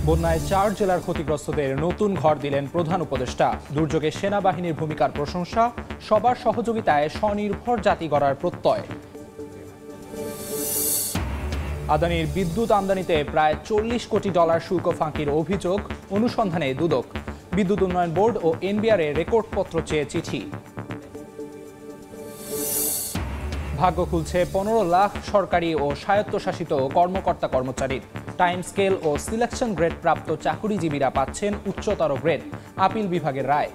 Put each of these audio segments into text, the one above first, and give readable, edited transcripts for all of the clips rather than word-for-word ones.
বন্যায় 4 জেলার ক্ষতিগ্রস্তদের নতুন ঘর দিলেন প্রধান উপদেষ্টা। দুর্যোগে সেনাবাহিনীর ভূমিকার প্রশংসা, সবার সহযোগিতায় স্বনির্ভর জাতি গড়ার প্রত্যয়। আদানির বিদ্যুৎ আমদানিতে প্রায় $40 কোটি শুল্ক ফাঁকির অভিযোগ, অনুসন্ধানে দুদক। বিদ্যুৎ উন্নয়ন বোর্ড ও এনবিআর-এ রেকর্ডপত্র চেয়ে চিঠি। ভাগ্য খুলছে 15 লাখ সরকারি ও স্বায়ত্তশাসিত কর্মকর্তা কর্মচারীর। টাইম স্কেল ও সিলেকশন গ্রেড প্রাপ্ত চাকুরিজীবীরা পাচ্ছেন উচ্চতর গ্রেড। আপিল বিভাগের রায়।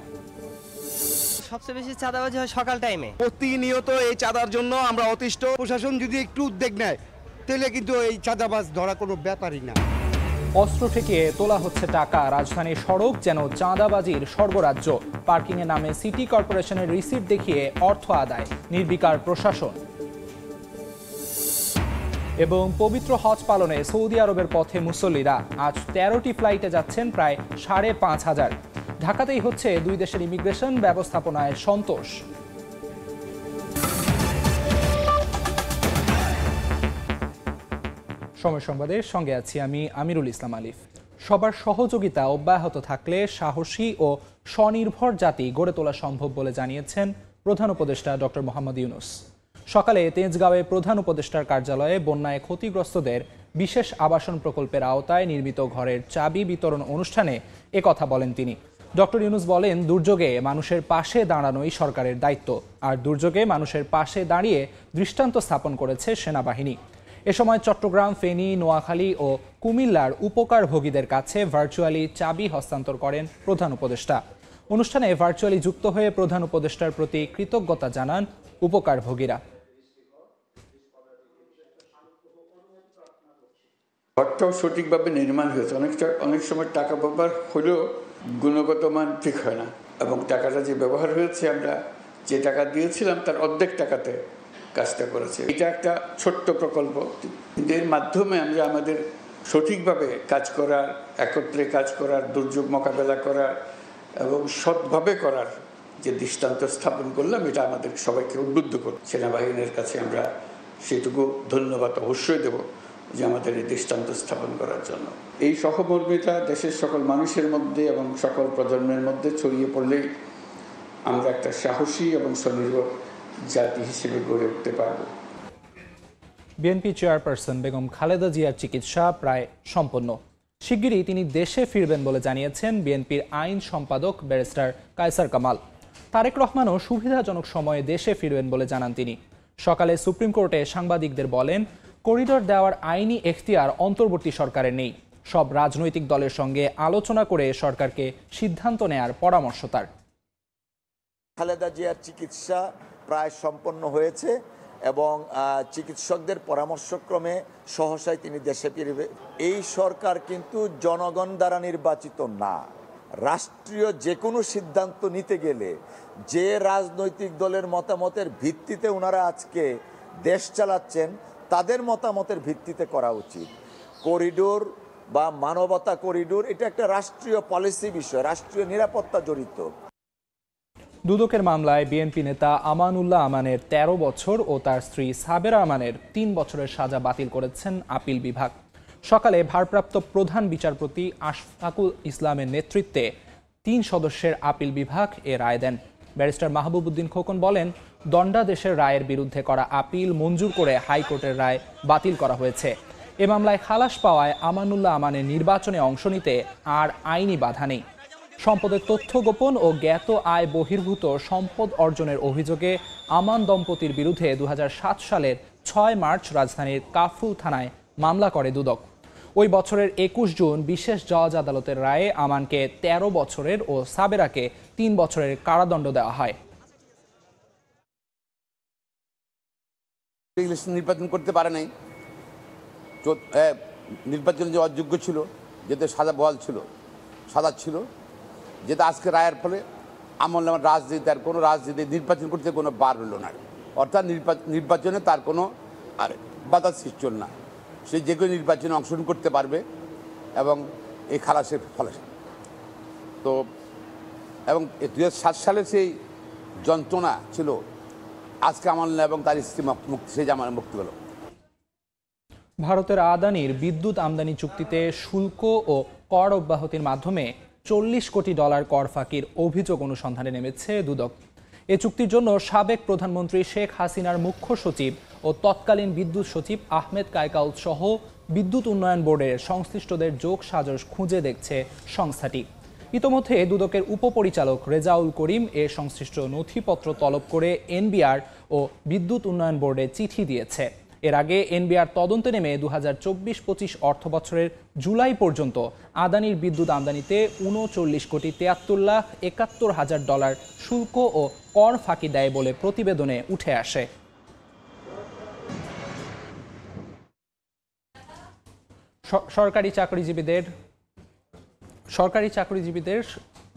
সবচেয়ে বেশি চাঁদাবাজি হয় সকাল টাইমে। প্রতিনিয়ত এই চাঁদার জন্য আমরা অতিষ্ঠ। প্রশাসন যদি একটু উদ্যোগ নেয় তাহলে কিন্তু এই চাঁদাবাজ ধরা কোনো ব্যাপারই না। অস্ত্র ঠেকিয়ে তোলা হচ্ছে টাকা। রাজধানীর সড়ক যেন চাঁদাবাজির স্বর্গরাজ্য। পার্কিংয়ে নামে সিটি কর্পোরেশনের রিসিপ্ট দেখিয়ে অর্থ আদায়, নির্বিকার প্রশাসন। এবং পবিত্র হজ পালনে সৌদি আরবের পথে মুসল্লিরা। আজ 13টি ফ্লাইটে যাচ্ছেন প্রায় 5,500। ঢাকাতেই হচ্ছে দুই দেশের ইমিগ্রেশন ব্যবস্থাপনায় সন্তোষ। সময় সংবাদের সঙ্গে আছি আমি আমিরুল ইসলাম আলিফ। সবার সহযোগিতা অব্যাহত থাকলে সাহসী ও স্বনির্ভর জাতি গড়ে তোলা সম্ভব বলে জানিয়েছেন প্রধান উপদেষ্টা ডক্টর মোহাম্মদ ইউনূস। সকালে তেজগাঁওয়ে প্রধান উপদেষ্টার কার্যালয়ে বন্যায় ক্ষতিগ্রস্তদের বিশেষ আবাসন প্রকল্পের আওতায় নির্মিত ঘরের চাবি বিতরণ অনুষ্ঠানে একথা বলেন তিনি। ডক্টর ইউনূস বলেন, দুর্যোগে মানুষের পাশে দাঁড়ানোই সরকারের দায়িত্ব, আর দুর্যোগে মানুষের পাশে দাঁড়িয়ে দৃষ্টান্ত স্থাপন করেছে সেনাবাহিনী। এ সময় চট্টগ্রাম, ফেনী, নোয়াখালী ও কুমিল্লার উপকারভোগীদের কাছে ভার্চুয়ালি চাবি হস্তান্তর করেন প্রধান উপদেষ্টা। অনুষ্ঠানে ভার্চুয়ালি যুক্ত হয়ে প্রধান উপদেষ্টার প্রতি কৃতজ্ঞতা জানান উপকারভোগীরা। ঘরটাও সঠিকভাবে নির্মাণ হয়েছে। অনেক সময় টাকা ব্যবহার হলেও গুণগত মান ঠিক হয় না, এবং টাকাটা যে ব্যবহার হয়েছে, আমরা যে টাকা দিয়েছিলাম তার অর্ধেক টাকাতে কাজটা করেছে। এটা একটা ছোট্ট প্রকল্প, কিন্তু এর মাধ্যমে আমরা আমাদের সঠিকভাবে কাজ করার, একত্রে কাজ করার, দুর্যোগ মোকাবেলা করার এবং সৎভাবে করার যে দৃষ্টান্ত স্থাপন করলাম, এটা আমাদের সবাইকে উদ্বুদ্ধ করবে। সেনাবাহিনীর কাছে আমরা সেটুকু ধন্যবাদ অবশ্যই দেব যে আমাদের এই দৃষ্টান্ত স্থাপন করার জন্য। এই সহমর্মিতা দেশের সকল মানুষের মধ্যে এবং সকল প্রজন্মের মধ্যে ছড়িয়ে পড়লেই আমরা একটা সাহসী এবং স্বনির্ভর জাতি হিসেবে গড়ে উঠতে পারব। বিএনপি চেয়ারপারসন বেগম খালেদা জিয়ার চিকিৎসা প্রায় সম্পন্ন। শিগগিরই তিনি দেশে ফিরবেন বলে জানিয়েছেন বিএনপির আইন সম্পাদক ব্যারিস্টার কায়সার কামাল। তারেক রহমানও সুবিধাজনক সময়ে দেশে ফিরবেন বলে জানান তিনি। সকালে সুপ্রিম কোর্টে সাংবাদিকদের বলেন, করিডোর দেওয়ার আইনি এখতিয়ার অন্তর্বর্তী সরকারের নেই। সব রাজনৈতিক দলের সঙ্গে আলোচনা করে সরকারকে সিদ্ধান্ত নেয়ার পরামর্শ তার। খালেদা জিয়ার চিকিৎসা প্রায় সম্পন্ন হয়েছে এবং চিকিৎসকদের পরামর্শক্রমে সহসাই তিনি দেশে ফিরবে। এই সরকার কিন্তু জনগণ দ্বারা নির্বাচিত না। রাষ্ট্রীয় যে কোনো সিদ্ধান্ত নিতে গেলে যে রাজনৈতিক দলের মতামতের ভিত্তিতে ওনারা আজকে দেশ চালাচ্ছেন, তাদের মতামতের ভিত্তিতে করা উচিত। করিডোর বা মানবতা করিডোর এটা একটা রাষ্ট্রীয় পলিসি বিষয়, রাষ্ট্রীয় নিরাপত্তা জড়িত। দুদকের মামলায় বিএনপি নেতা আমানুল্লাহ আমানের 13 বছর ও তার স্ত্রী সাবেরা আমানের 3 বছরের সাজা বাতিল করেছেন আপিল বিভাগ। সকালে ভারপ্রাপ্ত প্রধান বিচারপতি আশফাকুল ইসলামের নেতৃত্বে 3 সদস্যের আপিল বিভাগ এ রায় দেন। ব্যারিস্টার মাহবুব উদ্দিন খোকন বলেন, দণ্ডাদেশের রায়ের বিরুদ্ধে করা আপিল মঞ্জুর করে হাইকোর্টের রায় বাতিল করা হয়েছে। এ মামলায় খালাস পাওয়ায় আমানুল্লাহ আমানের নির্বাচনে অংশ নিতে আর আইনি বাধা নেই। সম্পদের তথ্য গোপন ও জ্ঞাত আয় বহির্ভূত সম্পদ অর্জনের অভিযোগে আমান দম্পতির বিরুদ্ধে 2007 সালের 6 মার্চ রাজধানীর কাফরুল থানায় মামলা করে দুদক। ওই বছরের 21 জুন বিশেষ জজ আদালতের রায়ে আমানকে 13 বছরের ও সাবেরাকে 3 বছরের কারাদণ্ড দেওয়া হয়। নির্বাচন করতে পারে নাই, নির্বাচন যে অযোগ্য ছিল, যেতে সাজা বহাল ছিল, সাদা ছিল, যেটা আজকে রায়ের ফলে আমল রাজনীতি আর কোনো রাজনীতি নির্বাচন করতে কোনো বার হলো না। অর্থাৎ নির্বাচনে তার কোনো আর বাধা সৃষ্টি হল না। সে যে কোনো নির্বাচনে অংশগ্রহণ করতে পারবে এবং এই খালাসের ফলে। তো এবং 2007 সালে সেই যন্ত্রণা ছিল, আজকে আমল এবং তার স্ত্রী মুক্তি, সেই জামানের মুক্তি হলো। ভারতের আদানির বিদ্যুৎ আমদানি চুক্তিতে শুল্ক ও কর অব্যাহতির মাধ্যমে $40 কোটি কর ফাঁকির অভিযোগ অনুসন্ধানে নেমেছে দুদক। এ চুক্তির জন্য সাবেক প্রধানমন্ত্রী শেখ হাসিনার মুখ্য সচিব ও তৎকালীন বিদ্যুৎ সচিব আহমেদ কায়কাউল সহ বিদ্যুৎ উন্নয়ন বোর্ডের সংশ্লিষ্টদের যোগসাজশ খুঁজে দেখছে সংস্থাটি। ইতোমধ্যে দুদকের উপপরিচালক রেজাউল করিম এ সংশ্লিষ্ট নথিপত্র তলব করে এনবিআর ও বিদ্যুৎ উন্নয়ন বোর্ডে চিঠি দিয়েছে। এর আগে এনবিআর তদন্তে নেমে 2024-25 অর্থবছরের জুলাই পর্যন্ত আদানির বিদ্যুৎ আমদানিতে $39,71,71,000 শুল্ক ও কর ফাঁকি দেয় বলে প্রতিবেদনে উঠে আসে। সরকারি চাকরিজীবীদের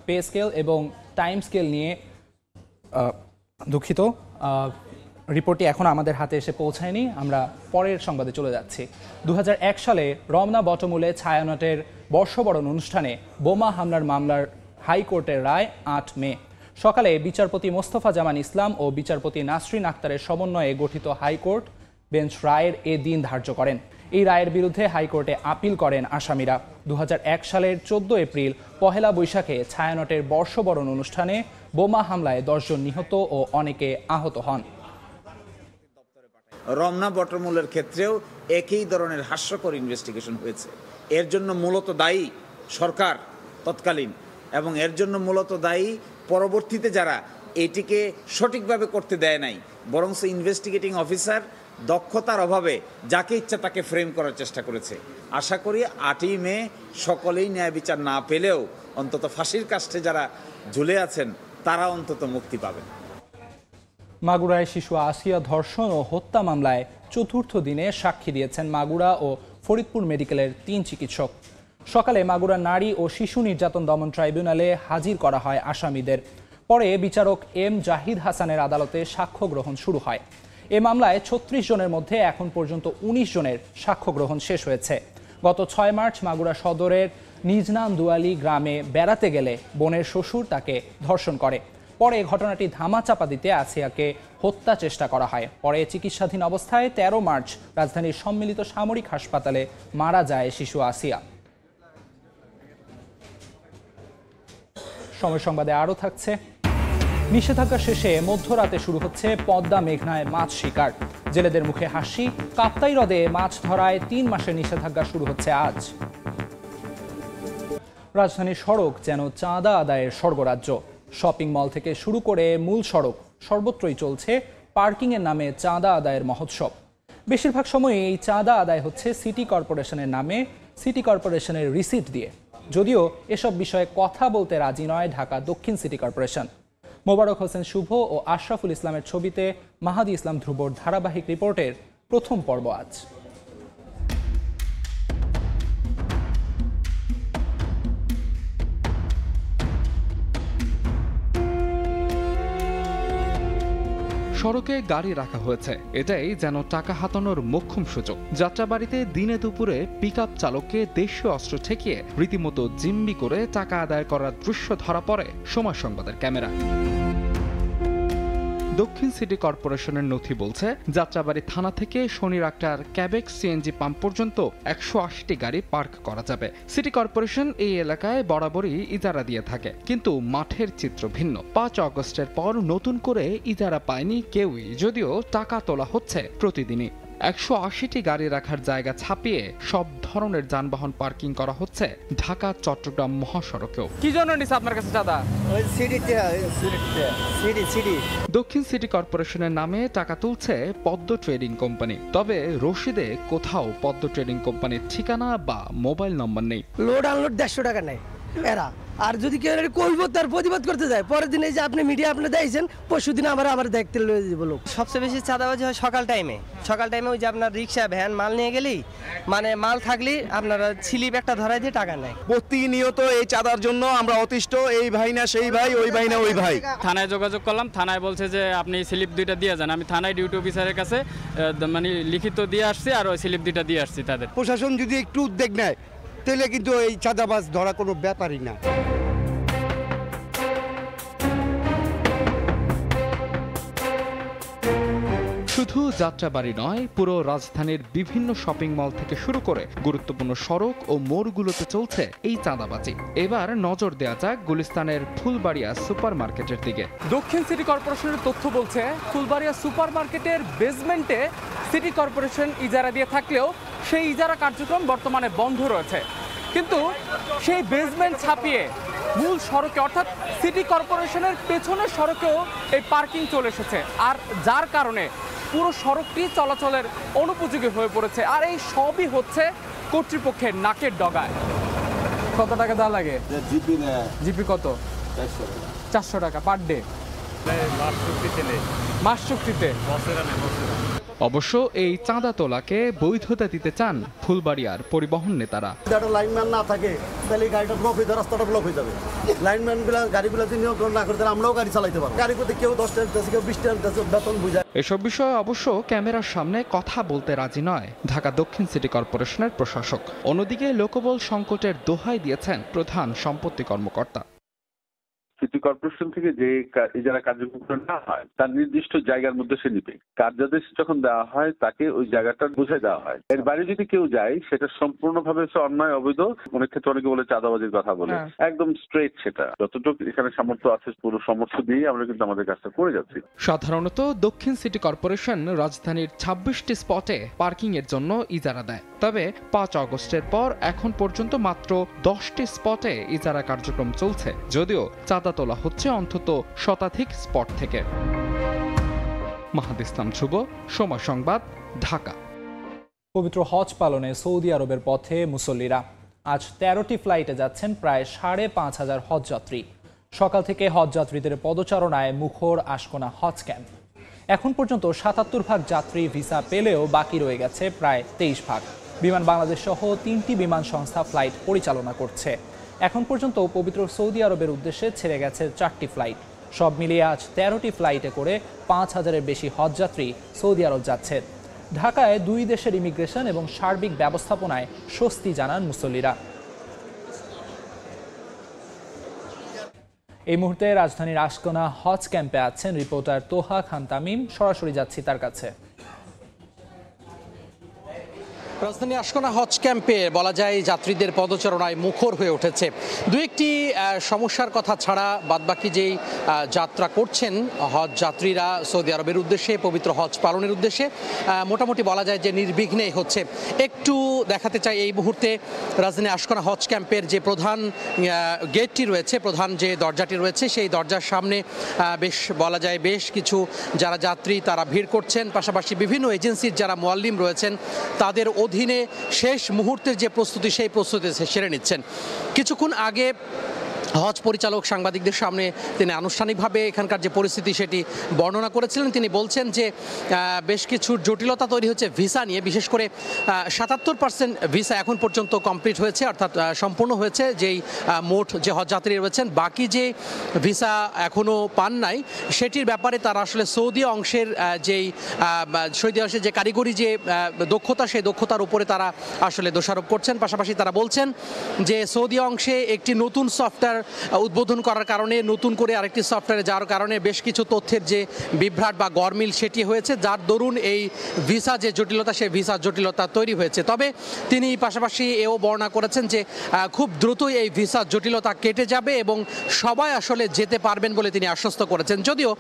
পে স্কেল এবং টাইম স্কেল নিয়ে দুঃখিত, রিপোর্টটি এখন আমাদের হাতে এসে পৌঁছায়নি। আমরা পরের সংবাদে চলে যাচ্ছি। 2001 সালে রমনা বটমূলে ছায়ানটের বর্ষবরণ অনুষ্ঠানে বোমা হামলার মামলার হাইকোর্টের রায় 8 মে সকালে বিচারপতি মোস্তফা জামান ইসলাম ও বিচারপতি নাসরিন আক্তারের সমন্বয়ে গঠিত হাইকোর্ট বেঞ্চ রায়ের এ দিন ধার্য করেন। এই রায়ের বিরুদ্ধে হাইকোর্টে আপিল করেন আসামিরা। 2001 সালের 14 এপ্রিল পহেলা বৈশাখে ছায়ানটের বর্ষবরণ অনুষ্ঠানে বোমা হামলায় 10 জন নিহত ও অনেকে আহত হন। রমনা বটমূলের ক্ষেত্রেও একই ধরনের হাস্যকর ইনভেস্টিগেশন হয়েছে। এর জন্য মূলত দায়ী সরকার তৎকালীন, এবং এর জন্য মূলত দায়ী পরবর্তীতে যারা এটিকে সঠিকভাবে করতে দেয় নাই, বরং ইনভেস্টিগেটিং অফিসার দক্ষতার অভাবে যাকে ইচ্ছা তাকে ফ্রেম করার চেষ্টা করেছে। আশা করি 8ই মে সকলেই ন্যায় বিচার না পেলেও অন্তত ফাঁসির কাষ্ঠে যারা ঝুলে আছেন তারা অন্তত মুক্তি পাবেন। মাগুরায় শিশু আসিয়া ধর্ষণ ও হত্যা মামলায় চতুর্থ দিনে সাক্ষী দিয়েছেন মাগুরা ও ফরিদপুর মেডিকেলের 3 চিকিৎসক। সকালে মাগুরা নারী ও শিশু নির্যাতন দমন ট্রাইব্যুনালে হাজির করা হয় আসামিদের। পরে বিচারক এম জাহিদ হাসানের আদালতে সাক্ষ্য গ্রহণ শুরু হয়। এ মামলায় 36 জনের মধ্যে এখন পর্যন্ত 19 জনের সাক্ষ্য গ্রহণ শেষ হয়েছে। গত 6 মার্চ মাগুরা সদরের নিজনাম দুয়ালি গ্রামে বেড়াতে গেলে বোনের শ্বশুর তাকে ধর্ষণ করে। পরে ঘটনাটি ধামাচাপা দিতে আসিয়াকে হত্যা চেষ্টা করা হয়। পরে চিকিৎসাধীন অবস্থায় 13 মার্চ রাজধানীর সম্মিলিত সামরিক হাসপাতালে মারা যায় শিশু আসিয়া। সময় সংবাদে আরও থাকছে। নিষেধাজ্ঞা শেষে মধ্যরাতে শুরু হচ্ছে পদ্মা মেঘনায় মাছ শিকার। জেলেদের মুখে হাসি। কাপ্তাই হ্রদে মাছ ধরায় 3 মাসের নিষেধাজ্ঞা শুরু হচ্ছে আজ। রাজধানীর সড়ক যেন চাঁদা আদায়ের স্বর্গরাজ্য। শপিং মল থেকে শুরু করে মূল সড়ক সর্বত্রই চলছে পার্কিংয়ের নামে চাঁদা আদায়ের মহোৎসব। বেশিরভাগ সময়ে এই চাঁদা আদায় হচ্ছে সিটি কর্পোরেশনের নামে, সিটি কর্পোরেশনের রিসিট দিয়ে। যদিও এসব বিষয়ে কথা বলতে রাজি নয় ঢাকা দক্ষিণ সিটি কর্পোরেশন। মোবারক হোসেন শুভ ও আশরাফুল ইসলামের ছবিতে মাহাদি ইসলাম ধ্রুবর ধারাবাহিক রিপোর্টের প্রথম পর্ব আজ। সড়কে গাড়ি রাখা হয়েছে, এটাই যেন টাকা হাতানোর মোক্ষম সুযোগ। যাত্রাবাড়িতে দিনে দুপুরে পিকআপ চালককে দেশীয় অস্ত্র ঠেকিয়ে রীতিমতো জিম্মি করে টাকা আদায় করার দৃশ্য ধরা পড়ে সময় সংবাদের ক্যামেরায়। দক্ষিণ সিটি কর্পোরেশনের নথি বলছে যাত্রাবাড়ি থানা থেকে শনির আক্তার ক্যাবেক্স সিএনজি পাম্প পর্যন্ত 180টি গাড়ি পার্ক করা যাবে। সিটি কর্পোরেশন এই এলাকায় বরাবরই ইজারা দিয়ে থাকে, কিন্তু মাঠের চিত্র ভিন্ন। 5 আগস্টের পর নতুন করে ইজারা পায়নি কেউই, যদিও টাকা তোলা হচ্ছে প্রতিদিনই। 180টি গাড়ি রাখার জায়গা ছাপিয়ে সব ধরনের যানবাহন পার্কিং করা হচ্ছে ঢাকা চট্টগ্রাম মহাসড়কেও। কি জন্য নিছে আপনার কাছে চাঁদা? দক্ষিণ সিটি কর্পোরেশনের নামে টাকা তুলছে পদ্ম ট্রেডিং কোম্পানি, তবে রশিদে কোথাও পদ্ম ট্রেডিং কোম্পানির ঠিকানা বা মোবাইল নম্বর নেই। লোড আনলোড 150 টাকা নেয় এরা, আর যদি কেউ করবো তার প্রতিবাদ করতে যায়, পরের দিনে যে আপনি মিডিয়া আপনি দিয়েছেন, পরশু দিন আমার দেখতে লয়ে যাবো লোক। সবচেয়ে বেশি চাঁদাবাজি হয় সকাল টাইমে। ওই যে আপনার রিক্সা ভ্যান মাল নিয়ে গেলেই, মানে মাল থাকলেই আপনারা স্লিপ একটা ধরাই দিয়ে টাকা নেয়। প্রতিনিয়ত এই চাঁদার জন্য আমরা অতিষ্ঠ। এই ভাই না সেই ভাই, ওই ভাই না ওই ভাই। থানায় যোগাযোগ করলাম, থানায় বলছে যে আপনি স্লিপ 2টা দিয়ে যান। আমি থানায় ডিউটি অফিসারের কাছে মানে লিখিত দিয়ে আসছি, আর ওই স্লিপ 2টা দিয়ে আসছি তাদের। প্রশাসন যদি একটু উদ্যোগ নেয় তাহলে কিন্তু এই চাঁদাবাজ ধরা কোনো ব্যাপারই না। শুধু যাত্রাবাড়ি নয়, পুরো রাজধানীর বিভিন্ন শপিং মল থেকে শুরু করে গুরুত্বপূর্ণ সড়ক ও মোড়গুলোতে চলছে এই চাঁদাবাজি। এবার নজর দেয়া যাক গুলিস্তানের ফুলবাড়িয়া সুপার মার্কেটের দিকে। দক্ষিণ সিটি কর্পোরেশনের তথ্য বলছে ফুলবাড়িয়া সুপার মার্কেটের বেসমেন্টে সিটি কর্পোরেশন ইজারা দিয়ে থাকলেও সেই ইজারা কার্যক্রম বর্তমানে বন্ধ রয়েছে। কিন্তু সেই বেসমেন্ট ছাপিয়ে মূল সড়কে অর্থাৎ সিটি কর্পোরেশনের পেছনের সড়কেও এই পার্কিং চলে এসেছে, আর যার কারণে পুরো সড়কটি চলাচলের অনুপযোগী হয়ে পড়েছে। আর এই সবই হচ্ছে কর্তৃপক্ষের নাকের ডগায়। কত টাকা দেওয়া লাগে? জিপি কত? 400 টাকা পার ডে, মাস চুক্তিতে। অবশ্য এই চাঁদা তোলাকে বৈধতা দিতে চান ফুলবাড়িয়ার পরিবহন নেতারা। লাইনম্যান না থাকে তাহলে গাড়িটা ব্লক হয়ে যাবে, রাস্তাটা ব্লক হয়ে যাবে। লাইনম্যানগুলো গাড়িগুলো যদি নিয়োগ না করে তাহলে আমরাও গাড়ি চালাইতে পারবো। গাড়ি করতে কেউ 10 টাকা দিতেছে, কেউ 20 টাকা দিতেছে, বেতন বুঝায়। এসব বিষয়ে অবশ্য ক্যামেরার সামনে কথা বলতে রাজি নয় ঢাকা দক্ষিণ সিটি কর্পোরেশনের প্রশাসক। অন্যদিকে লোকবল সংকটের দোহাই দিয়েছেন প্রধান সম্পত্তি কর্মকর্তা। সিটি কর্পোরেশন থেকে যে ইজারা কার্যক্রম না হয় তার নির্দিষ্ট জায়গার মধ্যে সে নিবে। কার্যাদেশ যখন দেওয়া হয় তাকে ওই জায়গাটা বুঝাই দেওয়া হয়। এর বাইরে যদি কেউ যায় সেটা সম্পূর্ণভাবে অন্যায়, অবৈধ। অনেক ক্ষেত্রে অনেকে বলে চাঁদাবাজির কথা বলে, একদম স্ট্রেট সেটা। যতটুকু এখানে সামর্থ্য আছে পুরো সামর্থ্য দিয়ে আমরা কিন্তু আমাদের কাজটা করে যাচ্ছি। সাধারণত দক্ষিণ সিটি কর্পোরেশন রাজধানীর 26টি স্পটে পার্কিং এর জন্য ইজারা দেয়। তবে 5 আগস্টের পর এখন পর্যন্ত মাত্র 10টি স্পটে ইজারা কার্যক্রম চলছে, যদিও চাঁদা তোলা হচ্ছে অন্তত শতাধিক স্পট থেকে। মাহাদি ইসলাম শুভ, সময় সংবাদ, ঢাকা। পবিত্র হজ পালনে সৌদি আরবের পথে মুসল্লিরা। আজ 13টি ফ্লাইটে যাচ্ছেন প্রায় 5,500 হজ যাত্রী। সকাল থেকে হজ যাত্রীদের পদচারণায় মুখর আশকোনা হজ ক্যাম্প। এখন পর্যন্ত 77 ভাগ যাত্রী ভিসা পেলেও বাকি রয়ে গেছে প্রায় 23 ভাগ। বিমান বাংলাদেশ সহ 3টি বিমান সংস্থা ফ্লাইট পরিচালনা করছে। এখন পর্যন্ত পবিত্র সৌদি আরবের উদ্দেশ্যে ছেড়ে গেছে 4টি ফ্লাইট। সব মিলিয়ে আজ 13টি ফ্লাইটে করে 5,000-এর বেশি হজযাত্রী সৌদি আরব যাচ্ছে। ঢাকায় 2 দেশের ইমিগ্রেশন এবং সার্বিক ব্যবস্থাপনায় স্বস্তি জানান মুসল্লিরা। এই মুহূর্তে রাজধানীর আশকোনা হজ ক্যাম্পে আছেন রিপোর্টার তোহা খান তামিম। সরাসরি যাচ্ছি তার কাছে। রাজধানী আশকোনা হজ ক্যাম্পে বলা যায় যাত্রীদের পদচারণায় মুখর হয়ে উঠেছে। দু একটি সমস্যার কথা ছাড়া বাদবাকি যেই যাত্রা করছেন হজ যাত্রীরা সৌদি আরবের উদ্দেশ্যে পবিত্র হজ পালনের উদ্দেশ্যে মোটামুটি বলা যায় যে নির্বিঘ্নেই হচ্ছে। একটু দেখাতে চাই এই মুহূর্তে রাজধানী আশকোনা হজ ক্যাম্পের যে প্রধান গেটটি রয়েছে, প্রধান যে দরজাটি রয়েছে, সেই দরজার সামনে বেশ বলা যায় বেশ কিছু যারা যাত্রী তারা ভিড় করছেন। পাশাপাশি বিভিন্ন এজেন্সির যারা মুয়াল্লিম রয়েছেন তাদের অধীনে শেষ মুহূর্তের যে প্রস্তুতি সেই প্রস্তুতি সেরে নিচ্ছেন। কিছুক্ষণ আগে হজ পরিচালক সাংবাদিকদের সামনে তিনি আনুষ্ঠানিকভাবে এখানকার যে পরিস্থিতি সেটি বর্ণনা করেছিলেন। তিনি বলছেন যে বেশ কিছু জটিলতা তৈরি হচ্ছে ভিসা নিয়ে, বিশেষ করে 77% ভিসা এখন পর্যন্ত কমপ্লিট হয়েছে, অর্থাৎ সম্পূর্ণ হয়েছে যেই মোট যে হজযাত্রী রয়েছেন। বাকি যে ভিসা এখনও পান নাই সেটির ব্যাপারে তারা আসলে সৌদি অংশের যেই সৌদি অংশের যে কারিগরি যে দক্ষতা সেই দক্ষতার উপরে তারা আসলে দোষারোপ করছেন। পাশাপাশি তারা বলছেন যে সৌদি অংশে একটি নতুন সফটওয়্যার উদ্বোধন করার কারণে, নতুন করে আরেকটি সফটওয়্যারে যাওয়ার কারণে বেশ কিছু তথ্যের যে বিভ্রাট বা গরমিল সেটি হয়েছে, যার দরুন এই ভিসা যে জটিলতা সেই ভিসা জটিলতা তৈরি হয়েছে। তবে তিনি পাশাপাশি এও বর্ণনা করেছেন যে খুব দ্রুতই এই ভিসা জটিলতা কেটে যাবে এবং সবাই আসলে যেতে পারবেন বলে তিনি আশ্বস্ত করেছেন। যদিও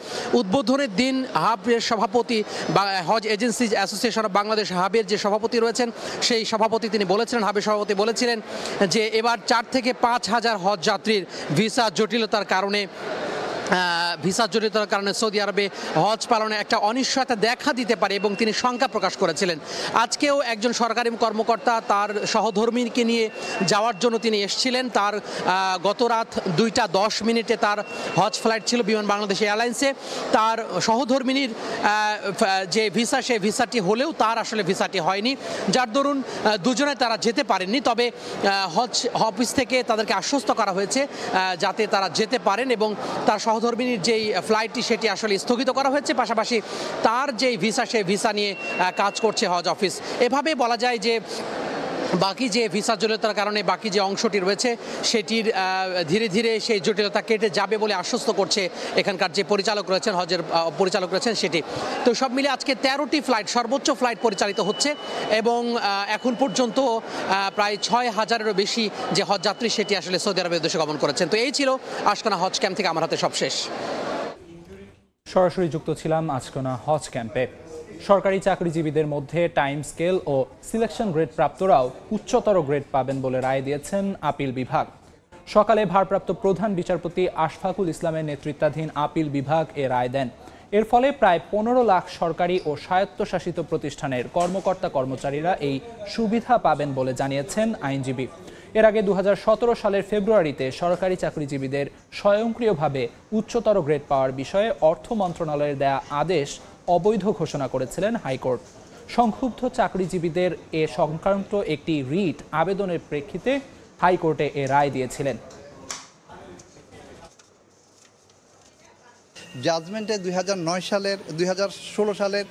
উদ্বোধনের দিন হাবের সভাপতি বা হজ এজেন্সি অ্যাসোসিয়েশন অফ বাংলাদেশ হাবের যে সভাপতি রয়েছেন সেই সভাপতি তিনি বলেছিলেন, হাবের সভাপতি বলেছিলেন যে এবার 4 থেকে 5,000 হজ যাত্রীর ভিসা জটিলতার কারণে সৌদি আরবে হজ পালনে একটা অনিশ্চয়তা দেখা দিতে পারে এবং তিনি শঙ্কা প্রকাশ করেছিলেন। আজকেও একজন সরকারি কর্মকর্তা তার সহধর্মীকে নিয়ে যাওয়ার জন্য তিনি এসেছিলেন। তার গত রাত 2:10 তার হজ ফ্লাইট ছিল বিমান বাংলাদেশ এয়ারলাইন্সে। তার সহধর্মিনীর যে ভিসা সেই ভিসাটি হলেও তার আসলে ভিসাটি হয়নি, যার দরুন দুজনে তারা যেতে পারেননি। তবে হজ অফিস থেকে তাদেরকে আশ্বস্ত করা হয়েছে যাতে তারা যেতে পারেন এবং তার সহধর্মিনীর যেই ফ্লাইটটি সেটি আসলে স্থগিত করা হয়েছে। পাশাপাশি তার যেই ভিসা সেই ভিসা নিয়ে কাজ করছে হজ অফিস। এভাবে বলা যায় যে বাকি যে ভিসা জটিলতার কারণে বাকি যে অংশটি রয়েছে সেটির ধীরে ধীরে সেই জটিলতা কেটে যাবে বলে আশ্বস্ত করছে এখানকার যে পরিচালক রয়েছেন, হজের পরিচালক রয়েছেন সেটি। তো সব মিলে আজকে 13টি ফ্লাইট, সর্বোচ্চ ফ্লাইট পরিচালিত হচ্ছে এবং এখন পর্যন্ত প্রায় 6,000-এরও বেশি যে হজ যাত্রী সেটি আসলে সৌদি আরবের উদ্দেশ্যে গমন করেছেন। তো এই ছিল আশকোনা হজ ক্যাম্প থেকে আমার হাতে সব শেষ। সরাসরি যুক্ত ছিলাম আশকোনা হজ ক্যাম্পে। সরকারি চাকরিজীবীদের মধ্যে টাইম স্কেল ও সিলেকশন গ্রেড প্রাপ্তরাও উচ্চতর গ্রেড পাবেন বলে রায় দিয়েছেন আপিল বিভাগ। সকালে ভারপ্রাপ্ত প্রধান বিচারপতি আশফাকুল ইসলামের নেতৃত্বাধীন আপিল বিভাগ এ রায় দেন। এর ফলে প্রায় 15 লাখ সরকারি ও স্বায়ত্তশাসিত প্রতিষ্ঠানের কর্মকর্তা কর্মচারীরা এই সুবিধা পাবেন বলে জানিয়েছেন আইনজীবী। এর আগে 2017 সালের ফেব্রুয়ারিতে সরকারি চাকরিজীবীদের স্বয়ংক্রিয়ভাবে উচ্চতর গ্রেড পাওয়ার বিষয়ে অর্থ মন্ত্রণালয়ের দেয়া আদেশ অবৈধ ঘোষণা করেছিলেন হাইকোর্ট। সংক্ষুব্ধ চাকরিজীবীদের এ সংক্রান্ত একটি রিট আবেদনের প্রেক্ষিতে হাইকোর্টে এ রায় দিয়েছিলেন। জাজমেন্টে 2016 সালের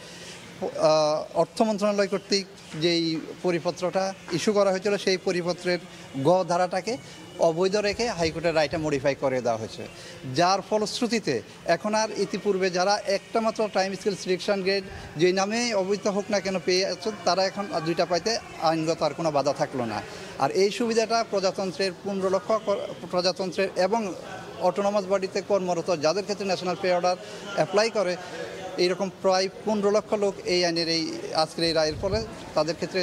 অর্থ মন্ত্রণালয় কর্তৃক যেই পরিপত্রটা ইস্যু করা হয়েছিল সেই পরিপত্রের গ ধারাটাকে অবৈধ রেখে হাইকোর্টের রায়টা মডিফাই করে দেওয়া হয়েছে, যার ফলশ্রুতিতে এখন আর ইতিপূর্বে যারা একটা মাত্র টাইম স্কেল সিলেকশন গ্রেড যেই নামে অবৈধ হোক না কেন পেয়ে আছে তারা এখন দুইটা পাইতে আইনগত আর কোনো বাধা থাকলো না। আর এই সুবিধাটা প্রজাতন্ত্রের 15 লক্ষ প্রজাতন্ত্রের এবং অটোনমাস বডিতে কর্মরত যাদের ক্ষেত্রে ন্যাশনাল পে অর্ডার অ্যাপ্লাই করে এইরকম প্রায় 15 লক্ষ লোক এই আইনের এই আজকের এই রায়ের ফলে তাদের ক্ষেত্রে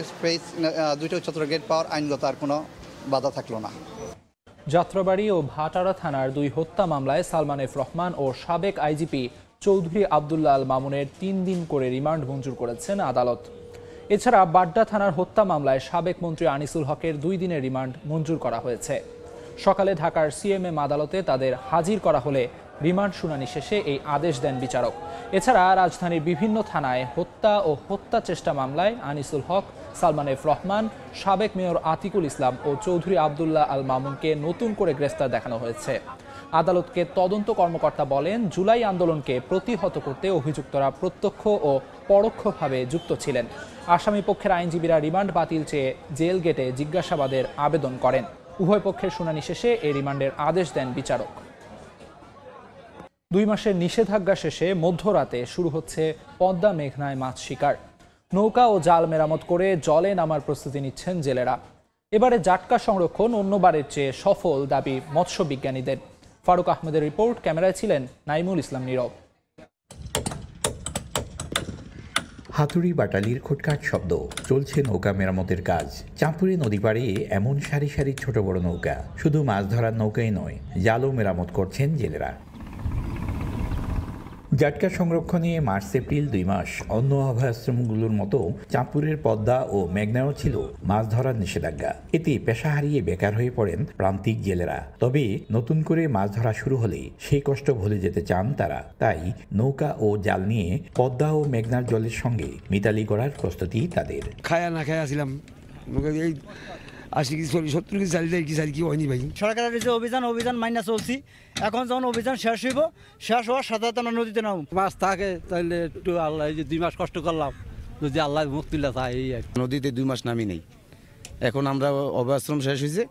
দুইটা উচ্চতর গ্রেড পাওয়ার আইনগত আর কোনো বাধা থাকলো না। যাত্রাবাড়ী ও ভাটারা থানার 2 হত্যা মামলায় সালমান এফ রহমান ও সাবেক আইজিপি চৌধুরী আবদুল্লাহ আল মামুনের 3 দিন করে রিমান্ড মঞ্জুর করেছেন আদালত। এছাড়া বাড্ডা থানার হত্যা মামলায় সাবেক মন্ত্রী আনিসুল হকের 2 দিনের রিমান্ড মঞ্জুর করা হয়েছে। সকালে ঢাকার সিএমএম আদালতে তাদের হাজির করা হলে রিমান্ড শুনানি শেষে এই আদেশ দেন বিচারক। এছাড়া রাজধানীর বিভিন্ন থানায় হত্যা ও হত্যা চেষ্টা মামলায় আনিসুল হক, সালমান এফ রহমান, সাবেক মেয়র আতিকুল ইসলাম ও চৌধুরী আবদুল্লাহ আল মামুনকে নতুন করে গ্রেফতার দেখানো হয়েছে। আদালতকে তদন্ত কর্মকর্তা বলেন, জুলাই আন্দোলনকে প্রতিহত করতে অভিযুক্তরা প্রত্যক্ষ ও পরোক্ষভাবে যুক্ত ছিলেন। আসামি পক্ষের আইনজীবীরা রিমান্ড বাতিল চেয়ে জেল গেটে জিজ্ঞাসাবাদের আবেদন করেন। উভয় পক্ষের শুনানি শেষে এই রিমান্ডের আদেশ দেন বিচারক। 2 মাসের নিষেধাজ্ঞা শেষে মধ্যরাতে শুরু হচ্ছে পদ্মা মেঘনায় মাছ শিকার। নৌকা ও জাল মেরামত করে জলে নামার প্রস্তুতি নিচ্ছেন জেলেরা। এবারে জাটকা সংরক্ষণ অন্যবারের চেয়ে সফল দাবি মৎস্য বিজ্ঞানীদের। ফারুক আহমেদের রিপোর্ট, ক্যামেরায় ছিলেন নাইমুল ইসলাম নীরব। হাতুড়ি বাটালির খুটখাট শব্দ, চলছে নৌকা মেরামতের কাজ। চাঁদপুরে নদী পাড়ে এমন সারি সারি ছোট বড় নৌকা, শুধু মাছ ধরার নৌকাই নয়, জালও মেরামত করছেন জেলেরা। জাটকা সংরক্ষণে মার্চ এপ্রিল 2 মাস অন্য অভয়াশ্রমগুলোর মতো চাঁদপুরের পদ্মা ও মেঘনায়ও ছিল মাছ ধরার নিষেধাজ্ঞা। এতে পেশা হারিয়ে বেকার হয়ে পড়েন প্রান্তিক জেলেরা। তবে নতুন করে মাছ ধরা শুরু হলে সেই কষ্ট ভুলে যেতে চান তারা। তাই নৌকা ও জাল নিয়ে পদ্মা ও মেঘনার জলের সঙ্গে মিতালি করার প্রস্তুতি তাদের। খায়া না খায়া ছিলাম 80 কেজি 70 কেজি চাল দেয়, কি চাল কি হয়নি ভাই। সরকারের যে অভিযান মাইনা চলছি, এখন যখন অভিযান শেষ হইব, শেষ হওয়ার সাথে আমরা নদীতে নাম মাছ থাকে তাহলে একটু আল্লাহ যে 2 মাস কষ্ট করলাম, যদি আল্লাহ মুক্তিলা চায় এই নদীতে 2 মাস নামি নেই। এখন আমরা অভয়াশ্রম শেষ হয়েছে,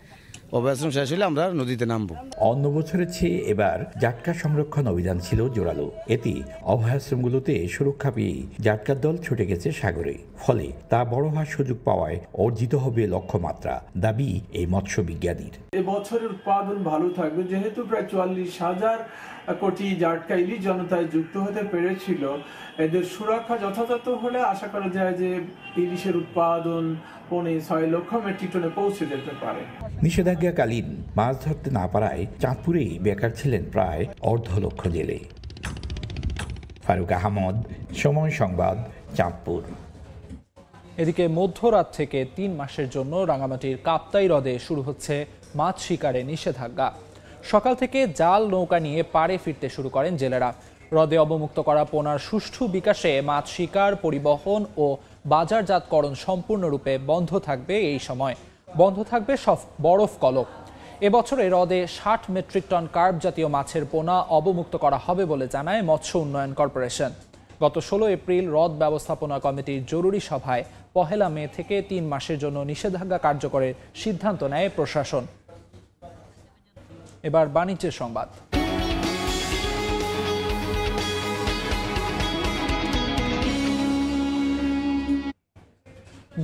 অভয়াশ্রম শেষ হলে আমরা নদীতে নামবো। অন্য বছরের চেয়ে এবার জাটকা সংরক্ষণ অভিযান ছিল জোরালো। এতে অভয়াশ্রমগুলোতে সুরক্ষা পেয়ে জাটকার দল ছুটে গেছে সাগরে। ফলে তা বড় হওয়ার সুযোগ পাওয়ায় অর্জিত হবে লক্ষ্যমাত্রা, দাবি এই মৎস্য বিজ্ঞানীর। এবছরের উৎপাদন ভালো থাকবে, যেহেতু প্রায় 44,000 কোটি জাটকা ইলিশ জনতায় যুক্ত হতে পেরেছিল। এদের সুরক্ষা যথাযথ হলে আশা করা যায় যে ইলিশের উৎপাদন 6 লক্ষ মেট্রিক টনে পৌঁছে যেতে পারে। নিষেধাজ্ঞাকালীন মাছ ধরতে না পারায় চাঁদপুরেই বেকার ছিলেন প্রায় 1.5 লক্ষ জেলে। ফারুক আহমদ, সময় সংবাদ, চাঁদপুর। এদিকে মধ্যরাত থেকে 3 মাসের জন্য রাঙামাটির কাপ্তাই হ্রদে শুরু হচ্ছে মাছ শিকারে নিষেধাজ্ঞা। সকাল থেকে জাল নৌকা নিয়ে পাড়ে ফিরতে শুরু করেন জেলেরা। হ্রদে অবমুক্ত করা পোনার সুষ্ঠু বিকাশে মাছ শিকার, পরিবহন ও বাজারজাতকরণ সম্পূর্ণরূপে বন্ধ থাকবে। এই সময় বন্ধ থাকবে সব বরফ কলক। এবছরে হ্রদে 60 মেট্রিক টন কার্প জাতীয় মাছের পোনা অবমুক্ত করা হবে বলে জানায় মৎস্য উন্নয়ন কর্পোরেশন। গত 16 এপ্রিল হ্রদ ব্যবস্থাপনা কমিটির জরুরি সভায় 1 মে থেকে 3 মাসের জন্য নিষেধাজ্ঞা কার্যকরের সিদ্ধান্ত নেয় প্রশাসন। এবার বাণিজ্যের সংবাদ।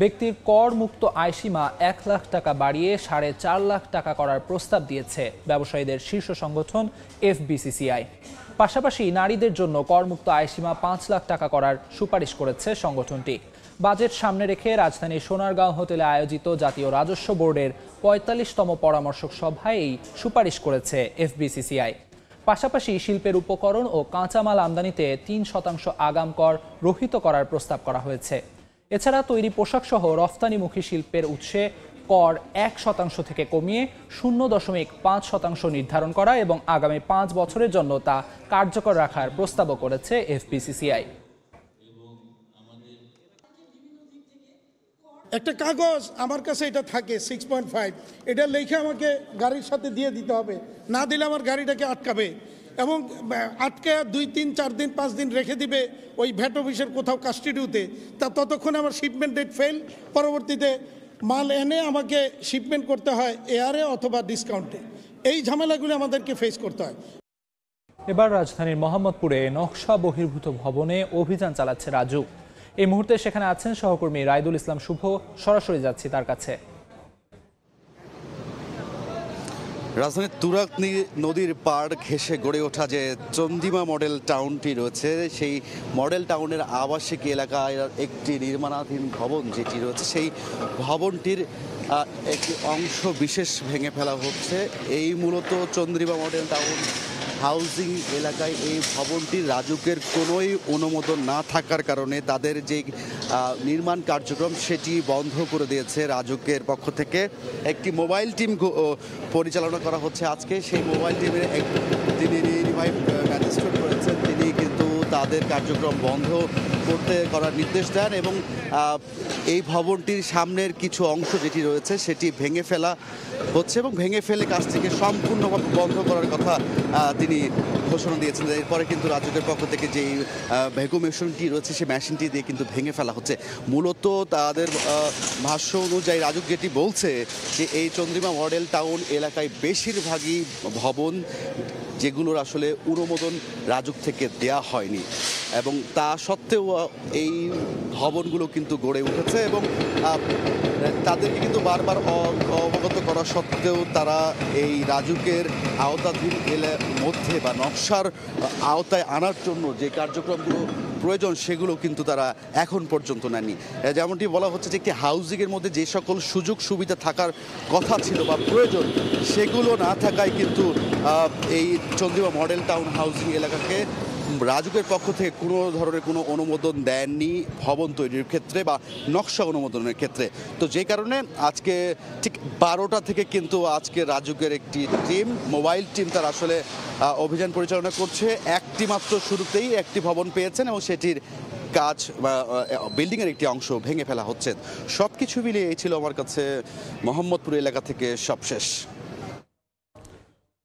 ব্যক্তির কর মুক্ত আয়সীমা 1 লাখ টাকা বাড়িয়ে 4.5 লাখ টাকা করার প্রস্তাব দিয়েছে ব্যবসায়ীদের শীর্ষ সংগঠন FBCCI। পাশাপাশি নারীদের জন্য করমুক্ত আয়সীমা 5 লাখ টাকা করার সুপারিশ করেছে সংগঠনটি। বাজেট সামনে রেখে রাজধানীর সোনারগাঁও হোটেলে আয়োজিত জাতীয় রাজস্ব বোর্ডের 45তম পরামর্শক সভায় এই সুপারিশ করেছে FBCCI। পাশাপাশি শিল্পের উপকরণ ও কাঁচামাল আমদানিতে 3% আগাম কর রহিত করার প্রস্তাব করা হয়েছে। এছাড়া তৈরি পোশাক সহ রফতানিমুখী শিল্পের উৎসে কর 1% থেকে কমিয়ে 0.5% নির্ধারণ করা এবং আগামী 5 বছরের জন্য তা কার্যকর রাখার প্রস্তাবও করেছে FBCCI। একটা কাগজ আমার কাছে এটা থাকে 6.5, এটা লিখে আমাকে গাড়ির সাথে দিয়ে দিতে হবে, না দিলে আমার গাড়িটাকে আটকাবে এবং আটকে 2, 3, 4 দিন 5 দিন রেখে দিবে ওই ভ্যাট অফিসের কোথাও কাস্টডিতে। তা ততক্ষণে আমার শিপমেন্ট ডেট ফেল, পরবর্তীতে মাল এনে আমাকে শিপমেন্ট করতে হয় এয়ারে অথবা ডিসকাউন্টে। এই ঝামেলাগুলো আমাদেরকে ফেস করতে হয়। এবার রাজধানীর মোহাম্মদপুরে নকশা বহির্ভূত ভবনে অভিযান চালাচ্ছে রাজু। এই মুহূর্তে সেখানে আছেন সহকর্মী রাইদুল ইসলাম শুভ, সরাসরি যাচ্ছি তার কাছে। রাজধানীর তুরাগ নদীর পাড় ঘেঁষে গড়ে ওঠা যে চন্দিমা মডেল টাউনটি রয়েছে, সেই মডেল টাউনের আবাসিক এলাকায় একটি নির্মাণাধীন ভবন যেটি রয়েছে, সেই ভবনটির একটি অংশ বিশেষ ভেঙে ফেলা হচ্ছে। এই মূলত চন্দ্রিমা মডেল টাউন হাউজিং এলাকায় এই ভবনটির রাজুকের কোনোই অনুমোদন না থাকার কারণে তাদের যে নির্মাণ কার্যক্রম সেটি বন্ধ করে দিয়েছে রাজুকের পক্ষ থেকে। একটি মোবাইল টিম পরিচালনা করা হচ্ছে আজকে। সেই মোবাইল টিমের যিনি নির্বাহী ম্যাজিস্ট্রেট রয়েছেন তিনি কিন্তু তাদের কার্যক্রম বন্ধ করার নির্দেশ দেন এবং এই ভবনটির সামনের কিছু অংশ যেটি রয়েছে সেটি ভেঙে ফেলা হচ্ছে এবং ভেঙে ফেলে কাজটিকে সম্পূর্ণভাবে বন্ধ করার কথা তিনি ঘোষণা দিয়েছেন। এরপরে কিন্তু রাজুকের পক্ষ থেকে যেই ভ্যাকুম মেশিনটি রয়েছে সেই মেশিনটি দিয়ে কিন্তু ভেঙে ফেলা হচ্ছে। মূলত তাদের ভাষ্য অনুযায়ী রাজুক যেটি বলছে যে এই চন্দ্রিমা মডেল টাউন এলাকায় বেশিরভাগই ভবন যেগুলোর আসলে অনুমোদন রাজুক থেকে দেয়া হয়নি এবং তা সত্ত্বেও এই ভবনগুলো কিন্তু গড়ে উঠেছে এবং তাদেরকে কিন্তু বারবার অবগত করা সত্ত্বেও তারা এই রাজুকের আওতাধীন মধ্যে বা নকশার আওতায় আনার জন্য যে কার্যক্রমগুলো প্রয়োজন সেগুলো কিন্তু তারা এখন পর্যন্ত নেননি। যেমনটি বলা হচ্ছে যে একটি হাউজিংয়ের মধ্যে যে সকল সুযোগ সুবিধা থাকার কথা ছিল বা প্রয়োজন সেগুলো না থাকায় কিন্তু এই চন্দ্রিমা মডেল টাউন হাউজিং এলাকাকে রাজুকের পক্ষ থেকে কোনো ধরনের কোনো অনুমোদন দেননি ভবন তৈরির ক্ষেত্রে বা নকশা অনুমোদনের ক্ষেত্রে। তো যে কারণে আজকে ঠিক 12টা থেকে কিন্তু আজকে রাজুকের একটি টিম, মোবাইল টিম, তারা আসলে অভিযান পরিচালনা করছে। একটি মাত্র শুরুতেই একটি ভবন পেয়েছেন এবং সেটির কাজ বা বিল্ডিংয়ের একটি অংশ ভেঙে ফেলা হচ্ছে। সব কিছু মিলিয়ে এই ছিল আমার কাছে মোহাম্মদপুর এলাকা থেকে সবশেষ।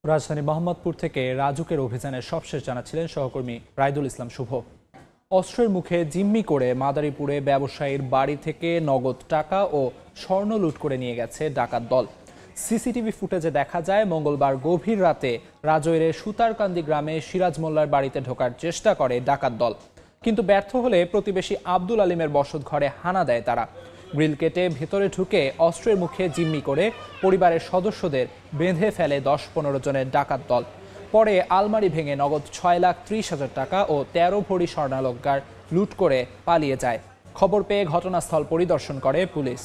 রাজধানী মোহাম্মদপুর থেকে রাজুকের অভিযানের সবশেষ জানাচ্ছিলেন সহকর্মী রাইদুল ইসলাম শুভ। অস্ত্রের মুখে জিম্মি করে মাদারীপুরে ব্যবসায়ীর বাড়ি থেকে নগদ টাকা ও স্বর্ণ লুট করে নিয়ে গেছে ডাকাত দল। সিসিটিভি ফুটেজে দেখা যায় মঙ্গলবার গভীর রাতে রাজৈরের সুতারকান্দি গ্রামে সিরাজ মোল্লার বাড়িতে ঢোকার চেষ্টা করে ডাকাত দল, কিন্তু ব্যর্থ হলে প্রতিবেশী আব্দুল আলিমের বসত ঘরে হানা দেয় তারা। গ্রিল কেটে ভেতরে ঢুকে অস্ত্রের মুখে জিম্মি করে পরিবারের সদস্যদের বেঁধে ফেলে 10-15 জনের ডাকাত দল। পরে আলমারি ভেঙে নগদ 6,30,000 টাকা ও 13 ভরি স্বর্ণালংকার লুট করে পালিয়ে যায়। খবর পেয়ে ঘটনাস্থল পরিদর্শন করে পুলিশ।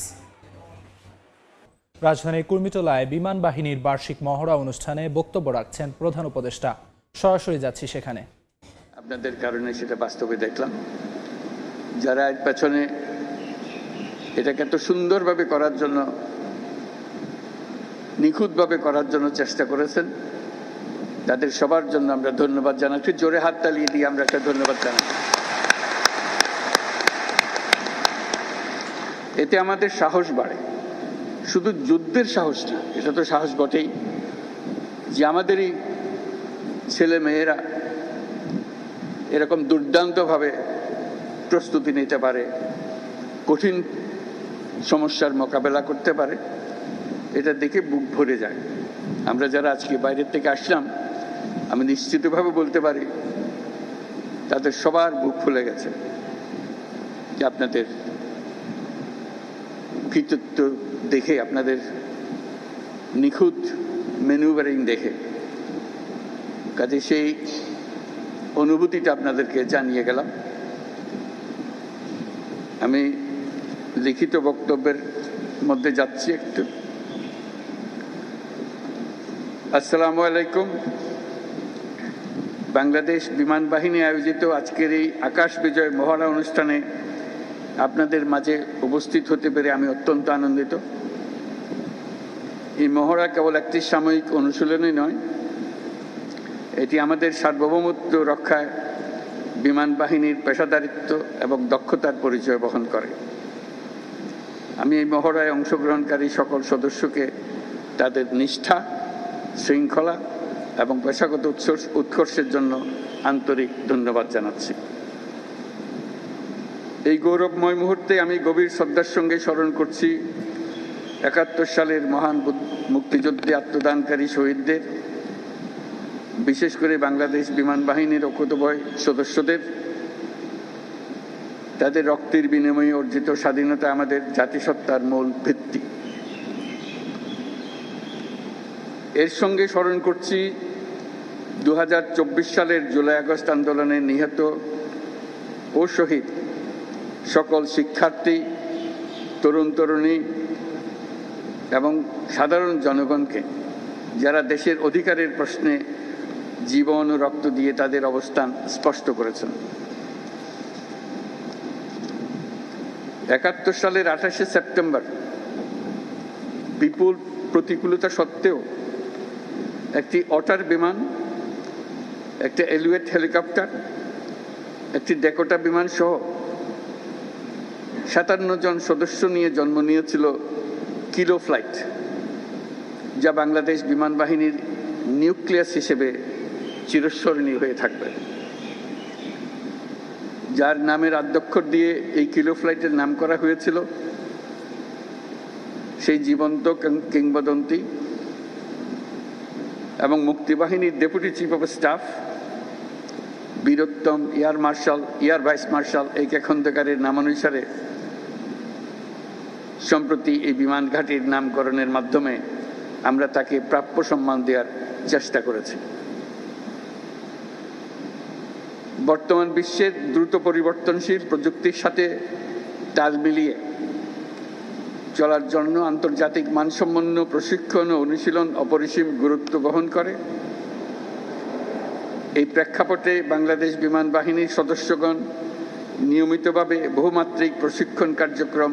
রাজধানীর কুর্মিটোলায় বিমান বাহিনীর বার্ষিক মহড়া অনুষ্ঠানে বক্তব্য রাখছেন প্রধান উপদেষ্টা। সরাসরি যাচ্ছি সেখানে। আপনাদের কারণে সেটা বাস্তবে দেখলাম, যারা এর পেছনে এটাকে এত সুন্দরভাবে করার জন্য, নিখুঁতভাবে করার জন্য চেষ্টা করেছেন, তাদের সবার জন্য আমরা ধন্যবাদ জানাচ্ছি। জোরে হাত তালিয়ে দিয়ে আমরা একটা ধন্যবাদ জানাই। এতে আমাদের সাহস বাড়ে, শুধু যুদ্ধের সাহস না, এটা তো সাহস বটেই, যে আমাদের এই ছেলে মেয়েরা এরকম দুর্দান্তভাবে প্রস্তুতি নিতে পারে, কঠিন সমস্যার মোকাবেলা করতে পারে, এটা দেখে বুক ভরে যায়। আমরা যারা আজকে বাইরের থেকে আসলাম, আমি নিশ্চিতভাবে বলতে পারি তাদের সবার বুক ফুলে গেছে যে আপনাদের কৃতিত্ব দেখে, আপনাদের নিখুঁত ম্যানুভারিং দেখে। কাজে সেই অনুভূতিটা আপনাদেরকে জানিয়ে গেলাম। আমি লিখিত বক্তব্যের মধ্যে যাচ্ছি একটু। আসসালামু আলাইকুম। বাংলাদেশ বিমান বাহিনী আয়োজিত আজকের এই আকাশ বিজয় মহড়া অনুষ্ঠানে আপনাদের মাঝে উপস্থিত হতে পেরে আমি অত্যন্ত আনন্দিত। এই মহড়া কেবল একটি সাময়িক অনুশীলনই নয়, এটি আমাদের সার্বভৌমত্ব রক্ষায় বিমান বাহিনীর পেশাদারিত্ব এবং দক্ষতার পরিচয় বহন করে। আমি এই মহড়ায় অংশগ্রহণকারী সকল সদস্যকে তাদের নিষ্ঠা, শৃঙ্খলা এবং পেশাগত উৎকর্ষের জন্য আন্তরিক ধন্যবাদ জানাচ্ছি। এই গৌরবময় মুহূর্তে আমি গভীর শ্রদ্ধার সঙ্গে স্মরণ করছি ৭১ সালের মহান মুক্তিযুদ্ধে আত্মদানকারী শহীদদের, বিশেষ করে বাংলাদেশ বিমান বাহিনীর অকুতোভয় সদস্যদের। তাদের রক্তের বিনিময়ে অর্জিত স্বাধীনতা আমাদের জাতিসত্তার মূল ভিত্তি। এর সঙ্গে স্মরণ করছি ২০২৪ সালের জুলাই আগস্ট আন্দোলনে নিহত ও শহীদ সকল শিক্ষার্থী, তরুণ তরুণী এবং সাধারণ জনগণকে, যারা দেশের অধিকারের প্রশ্নে জীবন ও রক্ত দিয়ে তাদের অবস্থান স্পষ্ট করেছেন। ৭১ সালের ২৮শে সেপ্টেম্বর বিপুল প্রতিকূলতা সত্ত্বেও একটি অটার বিমান, একটি এলিওয়েট হেলিকপ্টার, একটি ডেকোটা বিমান সহ ৫৭ জন সদস্য নিয়ে জন্ম নিয়েছিল কিলো ফ্লাইট, যা বাংলাদেশ বিমান বাহিনীর নিউক্লিয়াস হিসেবে চিরস্মরণীয় হয়ে থাকবে। যার নামের আদ্যক্ষর দিয়ে এই কিলো ফ্লাইটের নাম করা হয়েছিল, সেই জীবন্ত কিংবদন্তি এবং মুক্তিবাহিনীর ডেপুটি চিফ অফ স্টাফ বীরোত্তম এয়ার ভাইস মার্শাল এ.কে খন্দকারের নামানুসারে সম্প্রতি এই বিমান ঘাঁটির নামকরণের মাধ্যমে আমরা তাকে প্রাপ্য সম্মান দেওয়ার চেষ্টা করেছি। বর্তমান বিশ্বের দ্রুত পরিবর্তনশীল প্রযুক্তির সাথে তাল মিলিয়ে চলার জন্য আন্তর্জাতিক মানসম্পন্ন প্রশিক্ষণ ও অনুশীলন অপরিসীম গুরুত্ব বহন করে। এই প্রেক্ষাপটে বাংলাদেশ বিমান বাহিনীর সদস্যগণ নিয়মিতভাবে বহুমাত্রিক প্রশিক্ষণ কার্যক্রম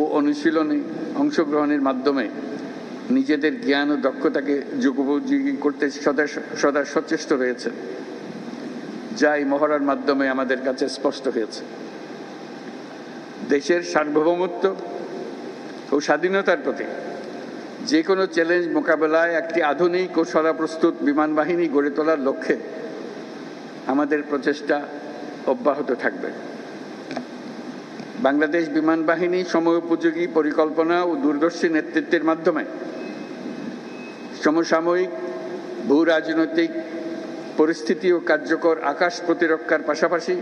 ও অনুশীলনে অংশগ্রহণের মাধ্যমে নিজেদের জ্ঞান ও দক্ষতাকে যুগোপযোগী করতে সদা সচেষ্ট রয়েছে, যা এই মহড়ার মাধ্যমে আমাদের কাছে স্পষ্ট হয়েছে। দেশের সার্বভৌমত্ব ও স্বাধীনতার প্রতি যে কোনো চ্যালেঞ্জ মোকাবেলায় একটি আধুনিক ও সদাপ্রস্তুত বিমান বাহিনী গড়ে তোলার লক্ষ্যে আমাদের প্রচেষ্টা অব্যাহত থাকবে। বাংলাদেশ বিমান বাহিনী সময়োপযোগী পরিকল্পনা ও দূরদর্শী নেতৃত্বের মাধ্যমে সমসাময়িক ভূ রাজনৈতিক পরিস্থিতি ও কার্যকর আকাশ প্রতিরক্ষার পাশাপাশি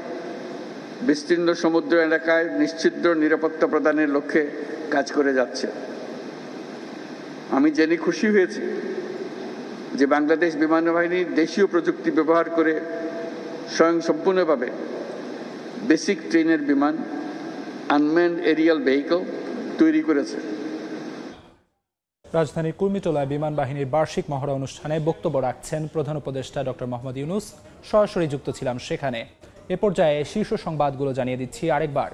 বিস্তীর্ণ সমুদ্র এলাকায় নিশ্চিদ্র নিরাপত্তা প্রদানের লক্ষ্যে কাজ করে যাচ্ছে। আমি জেনে খুশি হয়েছি যে বাংলাদেশ বিমান বাহিনী দেশীয় প্রযুক্তি ব্যবহার করে স্বয়ংসম্পূর্ণভাবে বেসিক ট্রেনের বিমান আনম্যান্ড এরিয়াল ভেহিকল তৈরি করেছে। রাজধানীর কুর্মিটোলায় বিমান বাহিনীর বার্ষিক মহড়া অনুষ্ঠানে বক্তব্য রাখছেন প্রধান উপদেষ্টা ডক্টর মোহাম্মদ ইউনূস। সরাসরি যুক্ত ছিলাম সেখানে। এ পর্যায়ে শীর্ষ সংবাদগুলো জানিয়ে দিচ্ছি আরেকবার।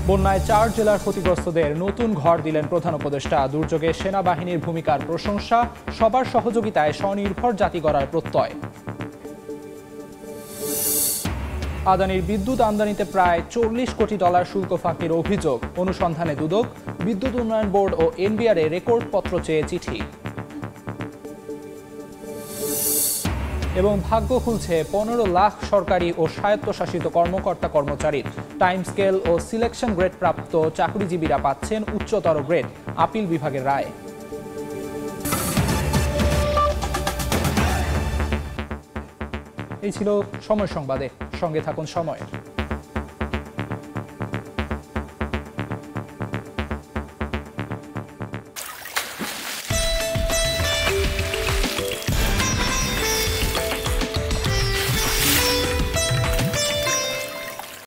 বন্যায় 4 জেলার ক্ষতিগ্রস্তদের নতুন ঘর দিলেন প্রধান উপদেষ্টা। দুর্যোগে সেনাবাহিনীর ভূমিকার প্রশংসা, সবার সহযোগিতায় স্বনির্ভর জাতি গড়ার প্রত্যয়। আদানির বিদ্যুৎ আমদানিতে প্রায় $40 কোটি শুল্ক ফাঁকির অভিযোগ। অনুসন্ধানে দুদক, বিদ্যুৎ উন্নয়ন বোর্ড ও এনবিআর রেকর্ড পত্র চেয়ে চিঠি। এবং ভাগ্য খুলছে 15 লাখ সরকারি ও স্বায়ত্তশাসিত কর্মকর্তা কর্মচারীর। টাইম স্কেল ও সিলেকশন গ্রেড প্রাপ্ত চাকরিজীবীরা পাচ্ছেন উচ্চতর গ্রেড, আপিল বিভাগের রায়। এই ছিল সময় সংবাদে, সঙ্গে থাকুন সময়।